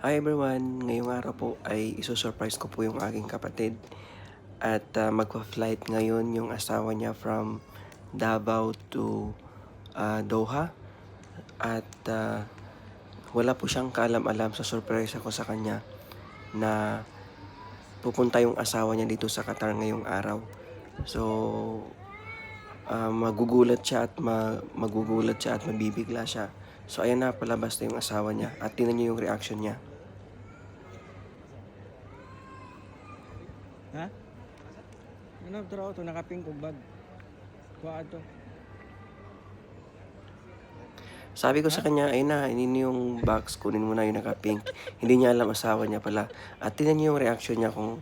Hi everyone! Ngayong araw po ay isusurprise ko po yung aking kapatid at magpa-flight ngayon yung asawa niya from Davao to Doha at wala po siyang kaalam-alam sa surprise ako sa kanya na pupunta yung asawa niya dito sa Qatar ngayong araw. So, magugulat siya at mabibigla siya. So, ayan na, palabas na yung asawa niya at tingnan niyo yung reaction niya. Ha? Ano trabaho to nakaping kog bag. Kuha to. Sabi ko sa kanya, ay na, ini yung box, kunin mo na yung naka-pink. Hindi niya alam asawa niya pala. At tingnan niyo yung reaction niya kung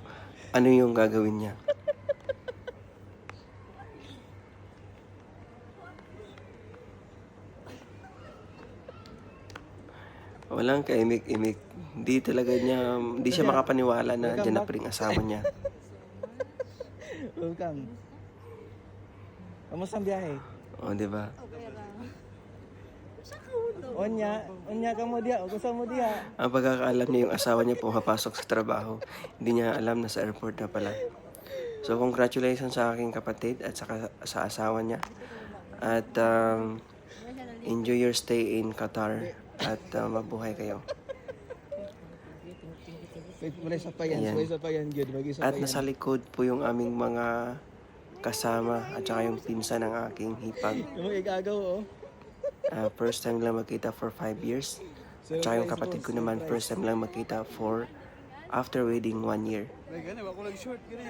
ano yung gagawin niya. Walang kaimik-imik. Hindi siya makapaniwala na dyan na pa rin asawa niya. Welcome. Kamusta ang biyahe? O, di ba? Onya ka mo diya, gusto mo diya. Ang pagkakaalam niya yung asawa niya pumapasok sa trabaho. Hindi niya alam na sa airport na pala. So, congratulations sa aking kapatid at sa asawa niya. At enjoy your stay in Qatar at mabuhay kayo. Wala sa payan, Ayan. wala sa payan gyud, magi sa At payan. nasa likod po yung aming mga kasama at saka yung pinsan ng aking hipag. Yung igagaw oh. First time lang magkita for 5 years. At saka yung kapatid ko naman first time lang magkita for after wedding 1 year. Gani, wako lang short gani.